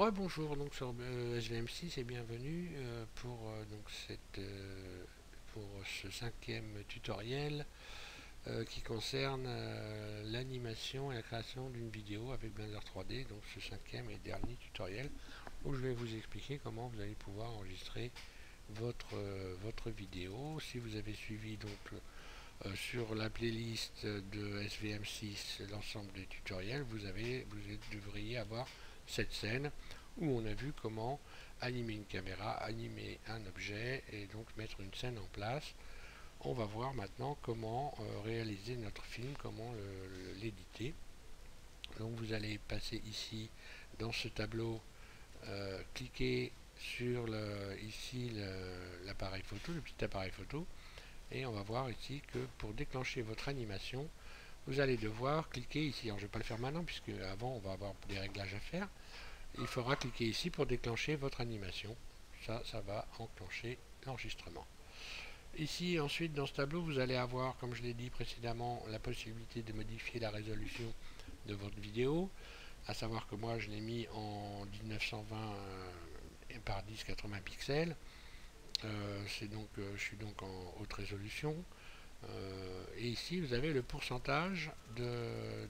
Rebonjour donc sur SVM6 et bienvenue pour ce cinquième tutoriel qui concerne l'animation et la création d'une vidéo avec Blender 3D, donc ce cinquième et dernier tutoriel où je vais vous expliquer comment vous allez pouvoir enregistrer votre vidéo. Si vous avez suivi sur la playlist de SVM6 l'ensemble des tutoriels, vous devriez avoir cette scène où on a vu comment animer une caméra, animer un objet et donc mettre une scène en place. On va voir maintenant comment réaliser notre film, comment l'éditer. Donc vous allez passer ici dans ce tableau, cliquer sur l'appareil photo, le petit appareil photo, et on va voir ici que pour déclencher votre animation, vous allez devoir cliquer ici. Alors je ne vais pas le faire maintenant puisque avant on va avoir des réglages à faire. Il faudra cliquer ici pour déclencher votre animation. Ça va enclencher l'enregistrement. Ici ensuite dans ce tableau vous allez avoir, comme je l'ai dit précédemment, la possibilité de modifier la résolution de votre vidéo. À savoir que moi je l'ai mis en 1920 par 1080 pixels. Je suis donc en haute résolution. Et ici vous avez le pourcentage de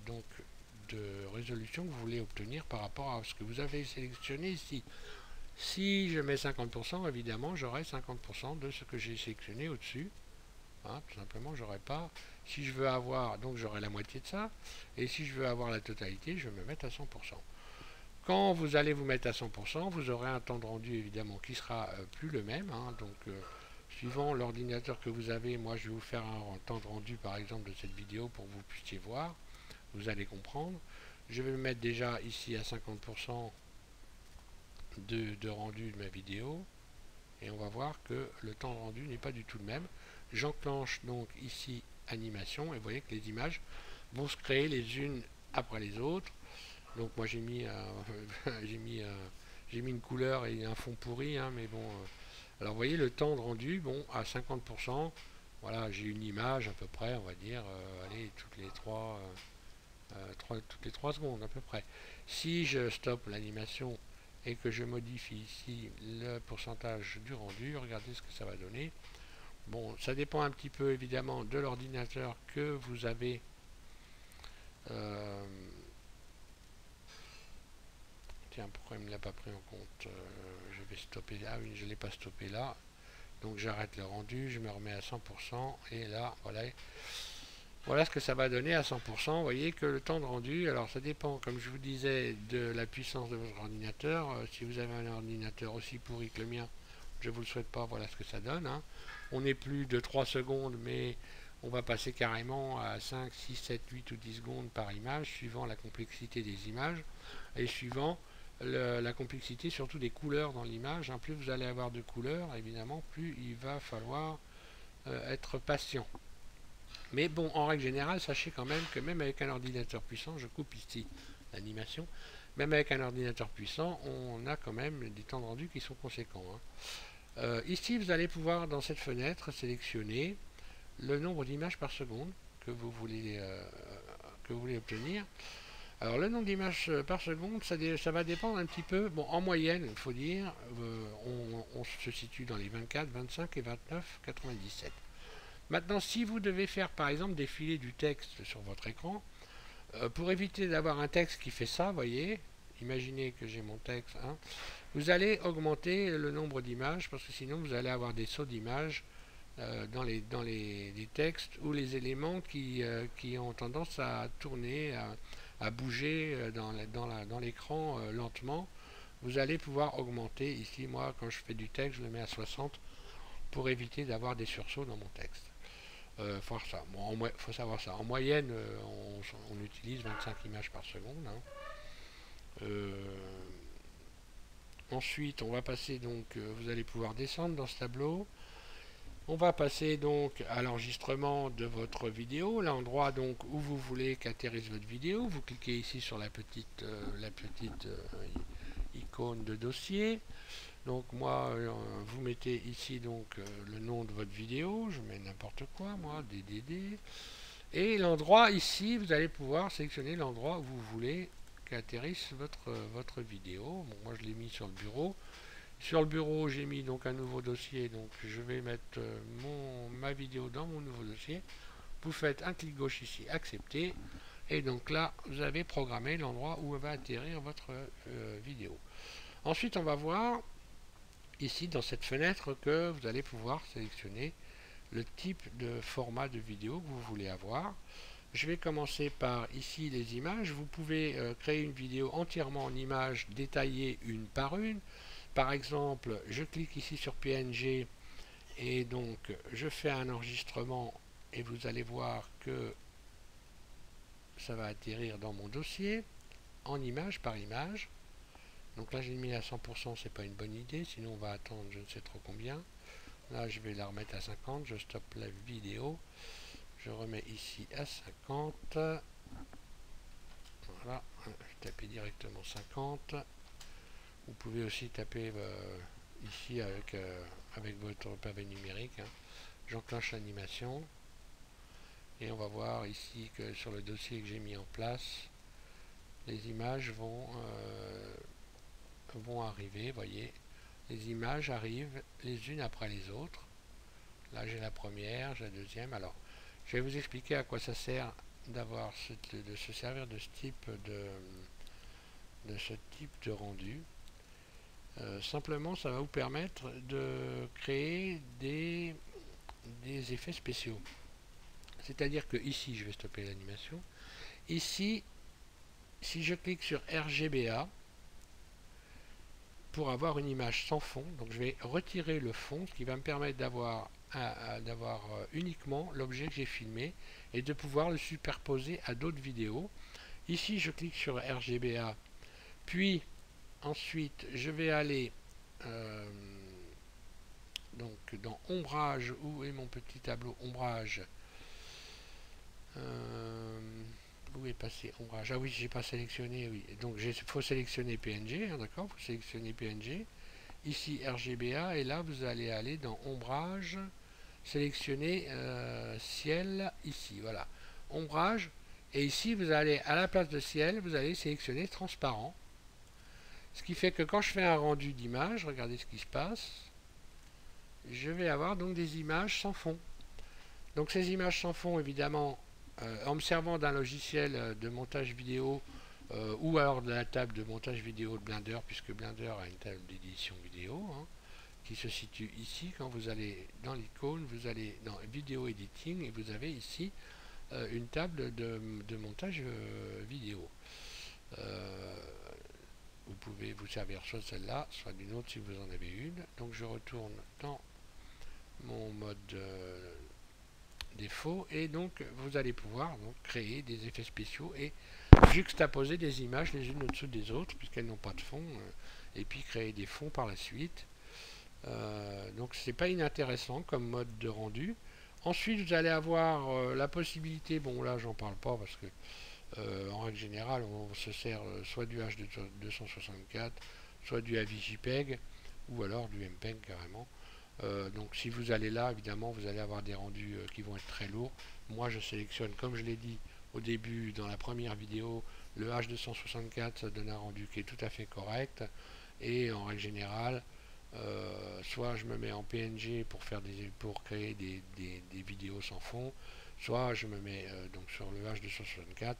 résolution que vous voulez obtenir par rapport à ce que vous avez sélectionné ici. Si je mets 50%, évidemment j'aurai 50% de ce que j'ai sélectionné au-dessus. Tout simplement, j'aurai pas. Si je veux avoir, donc j'aurai la moitié de ça. Et si je veux avoir la totalité, je vais me mettre à 100%. Quand vous allez vous mettre à 100%, vous aurez un temps de rendu évidemment qui sera plus le même. Suivant l'ordinateur que vous avez, moi je vais vous faire un temps de rendu par exemple de cette vidéo pour que vous puissiez voir. Vous allez comprendre. Je vais me mettre déjà ici à 50% de rendu de ma vidéo. Et on va voir que le temps de rendu n'est pas du tout le même. J'enclenche donc ici animation et vous voyez que les images vont se créer les unes après les autres. Donc moi j'ai mis une couleur et un fond pourri, mais bon. Alors vous voyez le temps de rendu, bon, à 50%, voilà, j'ai une image à peu près, on va dire, allez, toutes les 3 secondes à peu près. Si je stoppe l'animation et que je modifie ici le pourcentage du rendu, regardez ce que ça va donner. Bon, ça dépend un petit peu évidemment de l'ordinateur que vous avez. Tiens, pourquoi il ne me l'a pas pris en compte? Je vais stopper. Ah oui, je ne l'ai pas stoppé là. Donc j'arrête le rendu, je me remets à 100% et là, voilà ce que ça va donner à 100%. Vous voyez que le temps de rendu, alors ça dépend, comme je vous disais, de la puissance de votre ordinateur. Si vous avez un ordinateur aussi pourri que le mien, je ne vous le souhaite pas, voilà ce que ça donne. On n'est plus de 3 secondes, mais on va passer carrément à 5, 6, 7, 8 ou 10 secondes par image, suivant la complexité des images et suivant la complexité surtout des couleurs dans l'image. Plus vous allez avoir de couleurs, évidemment, plus il va falloir être patient. Mais bon, en règle générale, sachez quand même que même avec un ordinateur puissant, je coupe ici l'animation, même avec un ordinateur puissant, on a quand même des temps de rendu qui sont conséquents. Ici, vous allez pouvoir, dans cette fenêtre, sélectionner le nombre d'images par seconde que vous voulez obtenir. Alors, le nombre d'images par seconde, ça va dépendre un petit peu. Bon, en moyenne, il faut dire, on se situe dans les 24, 25 et 29, 97. Maintenant, si vous devez faire par exemple défiler du texte sur votre écran, pour éviter d'avoir un texte qui fait ça, voyez, imaginez que j'ai mon texte, vous allez augmenter le nombre d'images parce que sinon vous allez avoir des sauts d'images dans les textes ou les éléments qui ont tendance à tourner, à bouger dans l'écran lentement. Vous allez pouvoir augmenter. Ici, moi, quand je fais du texte, je le mets à 60 pour éviter d'avoir des sursauts dans mon texte. Faut savoir ça. En moyenne, on utilise 25 images par seconde. Ensuite, on va passer donc, vous allez pouvoir descendre dans ce tableau. On va passer donc à l'enregistrement de votre vidéo, l'endroit donc où vous voulez qu'atterrisse votre vidéo. Vous cliquez ici sur la petite icône de dossier. Donc moi, vous mettez ici donc le nom de votre vidéo, je mets n'importe quoi, moi, DDD. Et l'endroit ici, vous allez pouvoir sélectionner l'endroit où vous voulez qu'atterrisse votre vidéo. Bon, moi je l'ai mis sur le bureau. Sur le bureau, j'ai mis donc un nouveau dossier, donc je vais mettre ma vidéo dans mon nouveau dossier. Vous faites un clic gauche ici, accepter, et donc là, vous avez programmé l'endroit où va atterrir votre vidéo. Ensuite, on va voir ici dans cette fenêtre que vous allez pouvoir sélectionner le type de format de vidéo que vous voulez avoir. Je vais commencer par ici les images. Vous pouvez créer une vidéo entièrement en images détaillées une par une. Par exemple, je clique ici sur PNG et donc je fais un enregistrement et vous allez voir que ça va atterrir dans mon dossier en image par image. Donc là j'ai mis à 100%, c'est pas une bonne idée, sinon on va attendre je ne sais trop combien. Là je vais la remettre à 50, je stoppe la vidéo, je remets ici à 50. Voilà, je tape directement 50. Vous pouvez aussi taper ici avec votre pavé numérique. Hein. J'enclenche l'animation et on va voir ici que sur le dossier que j'ai mis en place, les images vont arriver. Voyez, les images arrivent les unes après les autres. Là j'ai la première, j'ai la deuxième. Alors, je vais vous expliquer à quoi ça sert d'avoir de se servir de ce type de rendu. Simplement, ça va vous permettre de créer des effets spéciaux. C'est-à-dire que ici, je vais stopper l'animation. Ici, si je clique sur RGBA, pour avoir une image sans fond, donc je vais retirer le fond, ce qui va me permettre d'avoir uniquement l'objet que j'ai filmé et de pouvoir le superposer à d'autres vidéos. Ici, je clique sur RGBA, puis ensuite, je vais aller donc dans ombrage. Où est mon petit tableau ombrage? Où est passé ombrage? Ah oui, j'ai pas sélectionné. Oui, donc il faut sélectionner PNG. Hein, d'accord, vous sélectionnez PNG. Ici RGBA et là vous allez aller dans ombrage, sélectionner ciel ici. Voilà, ombrage. Et ici vous allez à la place de ciel, vous allez sélectionner transparent. Ce qui fait que quand je fais un rendu d'image, regardez ce qui se passe, je vais avoir donc des images sans fond. Donc ces images sans fond, évidemment, en me servant d'un logiciel de montage vidéo ou alors de la table de montage vidéo de Blender, puisque Blender a une table d'édition vidéo hein, qui se situe ici. Quand vous allez dans l'icône, vous allez dans Vidéo Editing et vous avez ici une table de montage vidéo. Vous pouvez vous servir soit de celle-là, soit d'une autre si vous en avez une. Donc je retourne dans mon mode défaut et donc vous allez pouvoir donc, créer des effets spéciaux et juxtaposer des images les unes au-dessus des autres puisqu'elles n'ont pas de fond et puis créer des fonds par la suite. Donc c'est pas inintéressant comme mode de rendu. Ensuite vous allez avoir la possibilité, bon là j'en parle pas parce que en règle générale, on se sert soit du H264, soit du AVI-JPEG, ou alors du MPEG carrément. Donc si vous allez là, évidemment, vous allez avoir des rendus qui vont être très lourds. Moi, je sélectionne, comme je l'ai dit au début, dans la première vidéo, le H264, ça donne un rendu qui est tout à fait correct. Et en règle générale, soit je me mets en PNG pour créer des vidéos sans fond, soit je me mets donc sur le H264.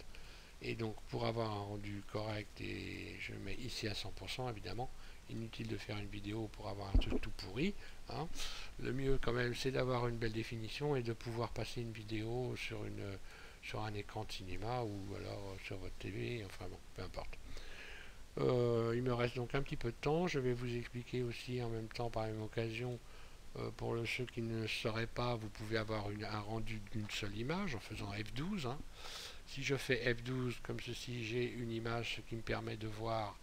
Et donc pour avoir un rendu correct, et je mets ici à 100%, évidemment, inutile de faire une vidéo pour avoir un truc tout pourri. Hein. Le mieux quand même c'est d'avoir une belle définition et de pouvoir passer une vidéo sur un écran de cinéma ou alors sur votre TV, enfin bon, peu importe. Il me reste donc un petit peu de temps, je vais vous expliquer aussi en même temps par la même occasion. Pour ceux qui ne sauraient pas, vous pouvez avoir un rendu d'une seule image en faisant F12. Hein. Si je fais F12 comme ceci, j'ai une image, ce qui me permet de voir.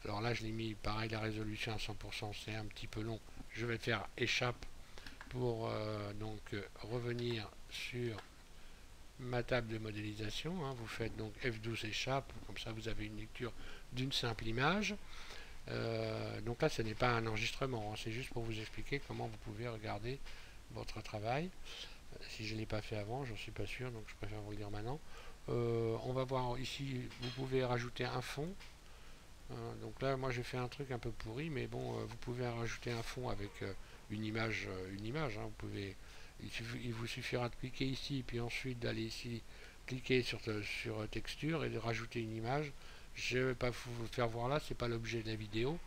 Alors là, je l'ai mis, pareil, la résolution à 100%, c'est un petit peu long. Je vais faire échappe pour donc revenir sur ma table de modélisation. Hein. Vous faites donc F12 échappe, comme ça vous avez une lecture d'une simple image. Donc là, ce n'est pas un enregistrement, hein, c'est juste pour vous expliquer comment vous pouvez regarder votre travail. Si je ne l'ai pas fait avant, j'en suis pas sûr, donc je préfère vous le dire maintenant. On va voir ici, vous pouvez rajouter un fond. Donc là, moi j'ai fait un truc un peu pourri, mais bon, vous pouvez rajouter un fond avec une image, hein. Vous pouvez, il vous suffira de cliquer ici, puis ensuite d'aller ici, cliquer sur texture et de rajouter une image. Je ne vais pas vous faire voir là, c'est pas l'objet de la vidéo.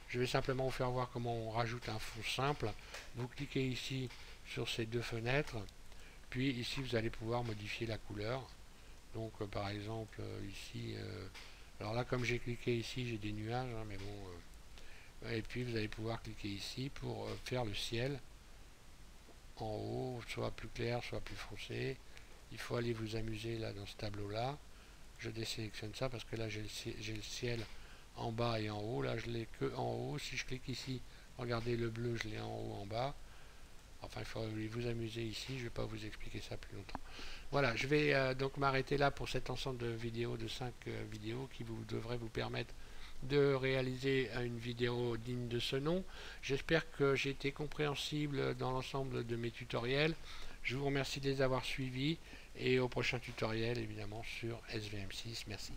Je vais simplement vous faire voir comment on rajoute un fond simple. Vous cliquez ici sur ces deux fenêtres, puis ici vous allez pouvoir modifier la couleur. Donc par exemple ici, alors là comme j'ai cliqué ici j'ai des nuages, hein, mais bon, et puis vous allez pouvoir cliquer ici pour faire le ciel en haut, soit plus clair, soit plus foncé. Il faut aller vous amuser là dans ce tableau là. Je désélectionne ça parce que là j'ai le ciel en bas et en haut. Là je l'ai que en haut. Si je clique ici, regardez le bleu, je l'ai en haut, en bas. Enfin, il faut vous amuser ici. Je ne vais pas vous expliquer ça plus longtemps. Voilà, je vais donc m'arrêter là pour cet ensemble de vidéos, de 5 vidéos qui devraient vous permettre de réaliser une vidéo digne de ce nom. J'espère que j'ai été compréhensible dans l'ensemble de mes tutoriels. Je vous remercie de les avoir suivis et au prochain tutoriel évidemment sur SVM6. Merci.